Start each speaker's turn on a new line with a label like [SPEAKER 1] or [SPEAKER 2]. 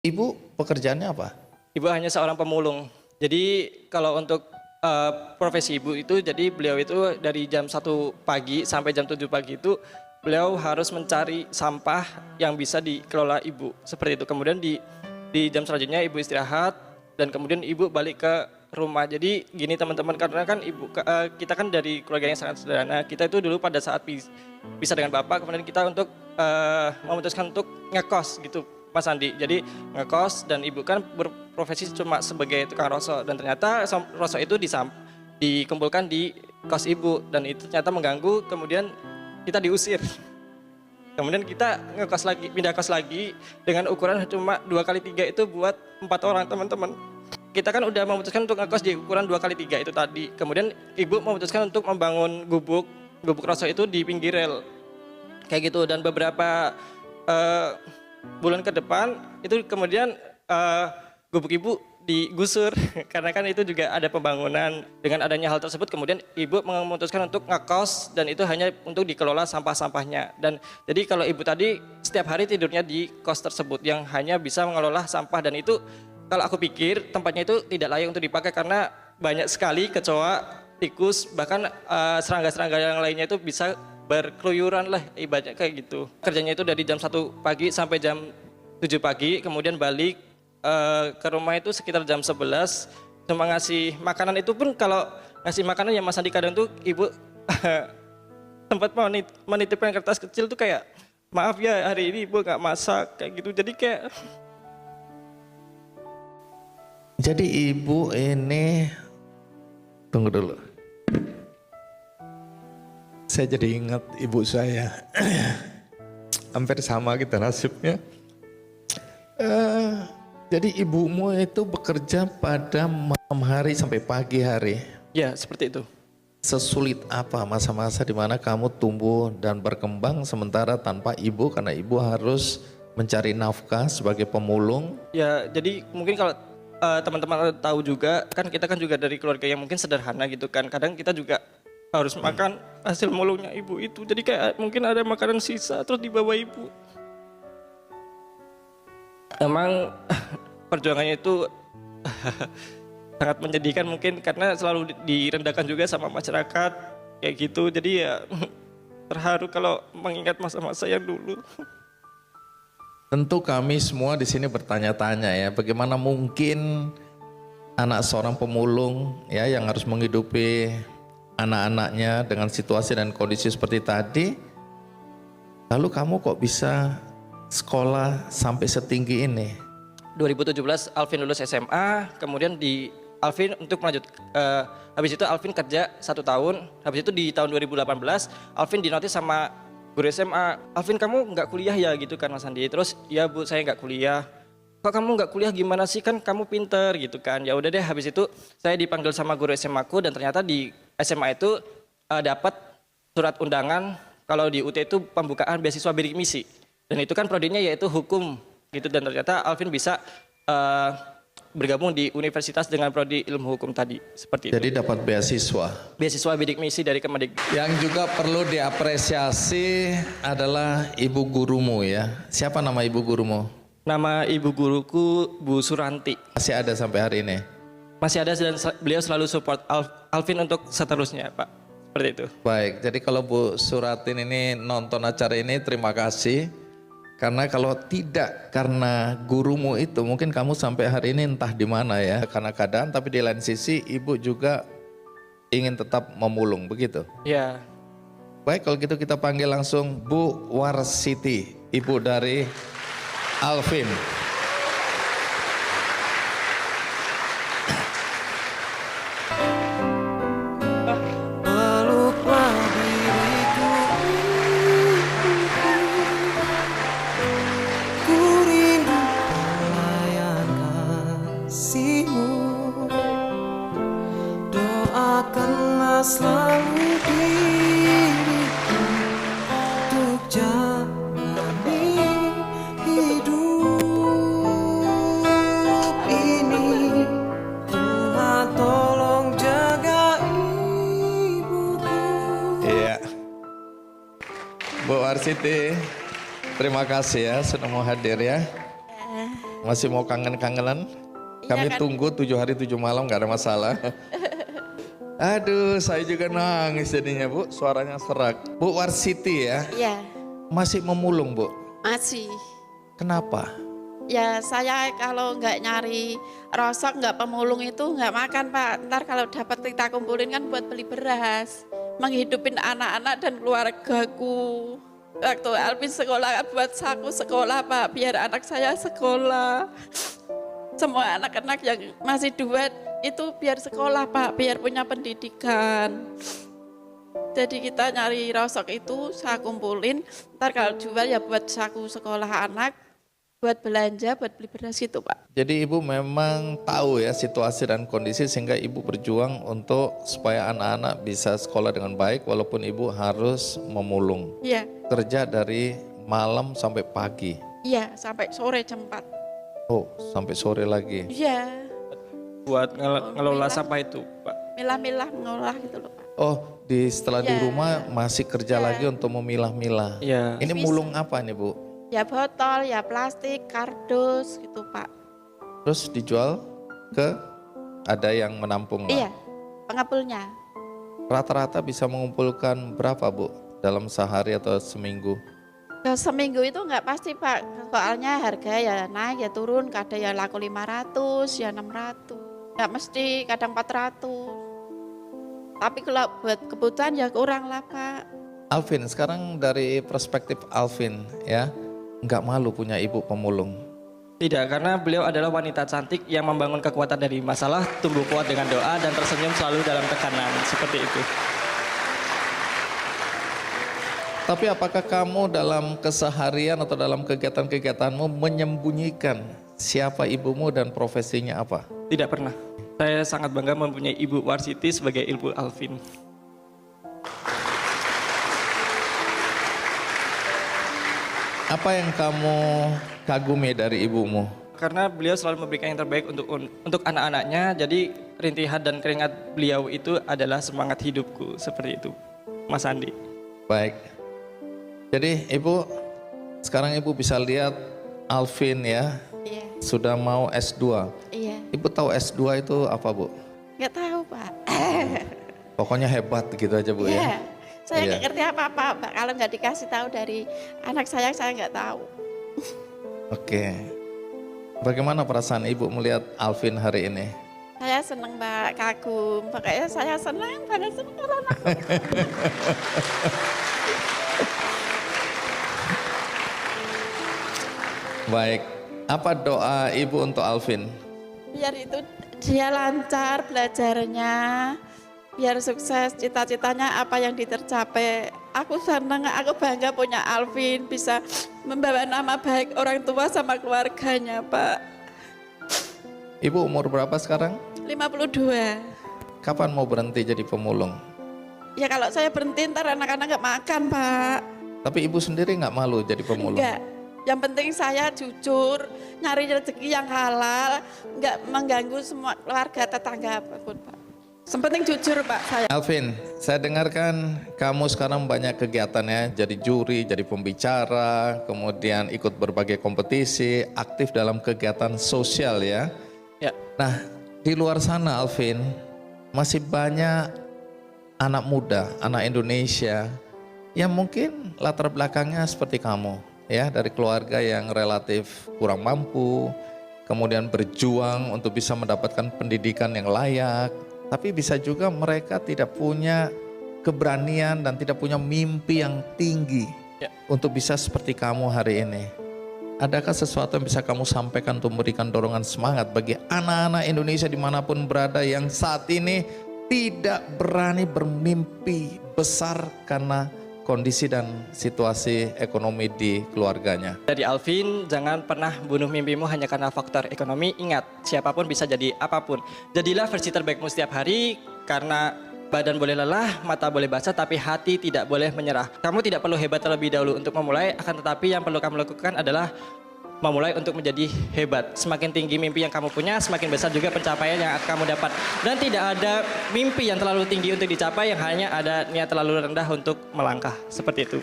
[SPEAKER 1] Ibu pekerjaannya apa?
[SPEAKER 2] Ibu hanya seorang pemulung. Jadi kalau untuk profesi ibu itu, jadi beliau itu dari jam 1 pagi sampai jam 7 pagi itu beliau harus mencari sampah yang bisa dikelola ibu. Seperti itu. Kemudian di jam selanjutnya ibu istirahat dan kemudian ibu balik ke rumah. Jadi gini teman-teman, karena kan kita kan dari keluarga yang sangat sederhana. Kita itu dulu pada saat bisa dengan bapak, kemudian kita untuk memutuskan untuk ngekos gitu, Mas Andi. Jadi ngekos dan ibu kan berprofesi cuma sebagai tukang rosok, dan ternyata rosok itu dikumpulkan di kos ibu dan itu ternyata mengganggu, kemudian kita diusir. Kemudian kita ngekos lagi, pindah kos lagi dengan ukuran cuma 2x3 itu buat 4 orang teman-teman. Kita kan udah memutuskan untuk ngekos di ukuran 2x3 itu tadi. Kemudian ibu memutuskan untuk membangun gubuk rosok itu di pinggir rel. Kayak gitu, dan beberapa bulan ke depan itu kemudian gubuk ibu digusur karena kan itu juga ada pembangunan. Dengan adanya hal tersebut kemudian ibu memutuskan untuk ngekos dan itu hanya untuk dikelola sampah-sampahnya. Dan jadi kalau ibu tadi setiap hari tidurnya di kos tersebut yang hanya bisa mengelola sampah, dan itu kalau aku pikir tempatnya itu tidak layak untuk dipakai karena banyak sekali kecoa, tikus, bahkan serangga-serangga yang lainnya itu bisa berkeluyuran lah ibaratnya kayak gitu. Kerjanya itu dari jam 1 pagi sampai jam 7 pagi, kemudian balik ke rumah itu sekitar jam 11. Cuma ngasih makanan itu pun kalau ngasih makanan ya Mas Andi, kadang tuh ibu tempat menitipkan kertas kecil tuh kayak, maaf ya hari ini ibu gak masak kayak gitu.
[SPEAKER 1] Jadi ibu ini, tunggu dulu. Saya jadi ingat ibu saya. Hampir sama kita nasibnya. Jadi ibumu itu bekerja pada malam hari sampai pagi hari.
[SPEAKER 2] Ya, seperti itu.
[SPEAKER 1] Sesulit apa masa-masa di mana kamu tumbuh dan berkembang sementara tanpa ibu, karena ibu harus mencari nafkah sebagai pemulung?
[SPEAKER 2] Ya, jadi mungkin kalau teman-teman tahu juga, kan kita kan juga dari keluarga yang mungkin sederhana gitu kan. Kadang kita juga harus makan hasil mulungnya ibu itu. Jadi kayak mungkin ada makanan sisa terus dibawa ibu. Emang perjuangannya itu sangat menyedihkan mungkin karena selalu direndahkan juga sama masyarakat kayak gitu. Jadi ya terharu kalau mengingat masa-masa yang dulu.
[SPEAKER 1] Tentu kami semua di sini bertanya-tanya ya, bagaimana mungkin anak seorang pemulung ya yang harus menghidupi anak-anaknya dengan situasi dan kondisi seperti tadi. Lalu kamu kok bisa sekolah sampai setinggi ini?
[SPEAKER 2] 2017 Alvin lulus SMA, kemudian di Alvin untuk melanjut, habis itu Alvin kerja 1 tahun, habis itu di tahun 2018 Alvin dinotis sama guru SMA, Alvin kamu nggak kuliah ya gitu kan Mas Andi. Terus ya Bu saya nggak kuliah. Kok kamu nggak kuliah, gimana sih, kan kamu pinter gitu kan. Ya udah deh, habis itu saya dipanggil sama guru SMA ku dan ternyata di SMA itu dapat surat undangan kalau di UT itu pembukaan beasiswa bidik misi. Dan itu kan prodinya yaitu hukum gitu, dan ternyata Alvin bisa bergabung di universitas dengan prodi ilmu hukum tadi, seperti itu.
[SPEAKER 1] Jadi dapat beasiswa.
[SPEAKER 2] Beasiswa bidik misi dari Kemendikbud.
[SPEAKER 1] Yang juga perlu diapresiasi adalah ibu gurumu ya. Siapa nama ibu gurumu?
[SPEAKER 2] Nama ibu guruku Bu Suranti.
[SPEAKER 1] Masih ada sampai hari ini?
[SPEAKER 2] Masih ada, dan beliau selalu support Alvin untuk seterusnya Pak. Seperti itu.
[SPEAKER 1] Baik, jadi kalau Bu Suratin ini nonton acara ini, terima kasih. Karena kalau tidak karena gurumu itu, mungkin kamu sampai hari ini entah di mana ya, karena keadaan. Tapi di lain sisi ibu juga ingin tetap memulung, begitu?
[SPEAKER 2] Ya.
[SPEAKER 1] Baik, kalau gitu kita panggil langsung Bu Warsiti, ibu dari Alvin.
[SPEAKER 3] Doakanlah selalu diriku untuk jalani hidup ini. Tuhan tolong jaga ibuku.
[SPEAKER 1] Iya, Bu Warsiti, terima kasih ya sudah mau hadir ya. Masih mau kangen-kangenan?
[SPEAKER 4] Iya
[SPEAKER 1] Kami
[SPEAKER 4] kan?
[SPEAKER 1] tunggu 7 hari 7 malam nggak ada masalah. Aduh, saya juga nangis jadinya Bu, suaranya serak. Bu Warsiti ya,
[SPEAKER 4] Iya,
[SPEAKER 1] masih memulung Bu.
[SPEAKER 4] masih.
[SPEAKER 1] Kenapa?
[SPEAKER 4] Ya saya kalau nggak nyari rosok, nggak pemulung itu nggak makan Pak. Ntar kalau dapat kita kumpulin kan buat beli beras. Menghidupin anak-anak dan keluargaku. Waktu Alvin sekolah kan buat saku sekolah Pak, biar anak saya sekolah. Semua anak-anak yang masih duet itu biar sekolah Pak, biar punya pendidikan. Jadi kita nyari rosok itu saya kumpulin, ntar kalau jual ya buat saku sekolah anak, buat belanja, buat beli beras gitu Pak.
[SPEAKER 1] Jadi Ibu memang tahu ya situasi dan kondisi sehingga Ibu berjuang untuk supaya anak-anak bisa sekolah dengan baik walaupun Ibu harus memulung.
[SPEAKER 4] Iya,
[SPEAKER 1] Kerja dari malam sampai pagi.
[SPEAKER 4] iya sampai sore jam 4.
[SPEAKER 1] Oh, sampai sore lagi.
[SPEAKER 4] Iya,
[SPEAKER 2] Buat ngelola sampah itu, Pak.
[SPEAKER 4] milah-milah mengolah gitu loh Pak.
[SPEAKER 1] Oh, setelah di
[SPEAKER 4] Ya.
[SPEAKER 1] rumah masih kerja lagi untuk memilah-milah.
[SPEAKER 2] Iya.
[SPEAKER 1] Ini
[SPEAKER 4] Bisa.
[SPEAKER 1] mulung apa nih Bu?
[SPEAKER 4] Ya botol, ya plastik, kardus gitu Pak.
[SPEAKER 1] Terus dijual ke ada yang menampung lah.
[SPEAKER 4] Iya, pengepulnya.
[SPEAKER 1] Rata-rata bisa mengumpulkan berapa Bu dalam sehari atau seminggu?
[SPEAKER 4] Ya, seminggu itu nggak pasti Pak, soalnya harga ya naik ya turun, kadang ya laku 500, ya 600. Nggak mesti, kadang 400. Tapi kalau buat kebutuhan ya kurang lah Pak.
[SPEAKER 1] Alvin, sekarang dari perspektif Alvin ya, nggak malu punya ibu pemulung?
[SPEAKER 2] Tidak, karena beliau adalah wanita cantik yang membangun kekuatan dari masalah, tumbuh kuat dengan doa, dan tersenyum selalu dalam tekanan. Seperti itu.
[SPEAKER 1] Tapi apakah kamu dalam keseharian atau dalam kegiatan-kegiatanmu menyembunyikan siapa ibumu dan profesinya apa?
[SPEAKER 2] Tidak pernah. Saya sangat bangga mempunyai Ibu Warsiti sebagai Ibu Alvin.
[SPEAKER 1] Apa yang kamu kagumi dari ibumu?
[SPEAKER 2] Karena beliau selalu memberikan yang terbaik untuk anak-anaknya, jadi rintihan dan keringat beliau itu adalah semangat hidupku. Seperti itu, Mas Andi.
[SPEAKER 1] Baik. Jadi ibu, sekarang ibu bisa lihat Alvin ya,
[SPEAKER 4] Iya,
[SPEAKER 1] sudah mau S2.
[SPEAKER 4] iya.
[SPEAKER 1] Ibu tahu S2 itu apa Bu?
[SPEAKER 4] Nggak tahu Pak.
[SPEAKER 1] Pokoknya hebat gitu aja Bu ya.
[SPEAKER 4] Iya, saya
[SPEAKER 1] Iya.
[SPEAKER 4] nggak ngerti apa-apa Pak. Kalau nggak dikasih tahu dari anak saya nggak tahu.
[SPEAKER 1] Oke. Bagaimana perasaan ibu melihat Alvin hari ini?
[SPEAKER 4] Saya seneng Mbak, kagum. Pokoknya saya senang banget sama anak.
[SPEAKER 1] Baik. Apa doa ibu untuk Alvin?
[SPEAKER 4] Biar itu dia lancar belajarnya, biar sukses cita-citanya apa yang ditercapai. Aku senang, aku bangga punya Alvin, bisa membawa nama baik orang tua sama keluarganya Pak.
[SPEAKER 1] Ibu umur berapa sekarang?
[SPEAKER 4] 52.
[SPEAKER 1] Kapan mau berhenti jadi pemulung?
[SPEAKER 4] Ya kalau saya berhenti ntar anak-anak nggak makan Pak.
[SPEAKER 1] Tapi ibu sendiri nggak malu jadi pemulung?
[SPEAKER 4] Enggak. Yang penting saya jujur, nyari rezeki yang halal, nggak mengganggu semua keluarga tetangga apapun Pak. Yang penting jujur Pak saya.
[SPEAKER 1] Alvin, saya dengarkan kamu sekarang banyak kegiatan ya, jadi juri, jadi pembicara, kemudian ikut berbagai kompetisi, aktif dalam kegiatan sosial ya.
[SPEAKER 2] Ya,
[SPEAKER 1] Nah, di luar sana Alvin, masih banyak anak muda, anak Indonesia yang mungkin latar belakangnya seperti kamu ya, dari keluarga yang relatif kurang mampu, kemudian berjuang untuk bisa mendapatkan pendidikan yang layak, tapi bisa juga mereka tidak punya keberanian dan tidak punya mimpi yang tinggi
[SPEAKER 2] Ya.
[SPEAKER 1] untuk bisa seperti kamu hari ini. Adakah sesuatu yang bisa kamu sampaikan untuk memberikan dorongan semangat bagi anak-anak Indonesia dimanapun berada yang saat ini tidak berani bermimpi besar karena kondisi dan situasi ekonomi di keluarganya?
[SPEAKER 2] dari Alvin, jangan pernah bunuh mimpimu hanya karena faktor ekonomi. Ingat, siapapun bisa jadi apapun. Jadilah versi terbaikmu setiap hari, karena badan boleh lelah, mata boleh basah, tapi hati tidak boleh menyerah. Kamu tidak perlu hebat terlebih dahulu untuk memulai, akan tetapi yang perlu kamu lakukan adalah memulai untuk menjadi hebat. Semakin tinggi mimpi yang kamu punya, semakin besar juga pencapaian yang akan kamu dapat. Dan tidak ada mimpi yang terlalu tinggi untuk dicapai, yang hanya ada niat terlalu rendah untuk melangkah. Seperti itu.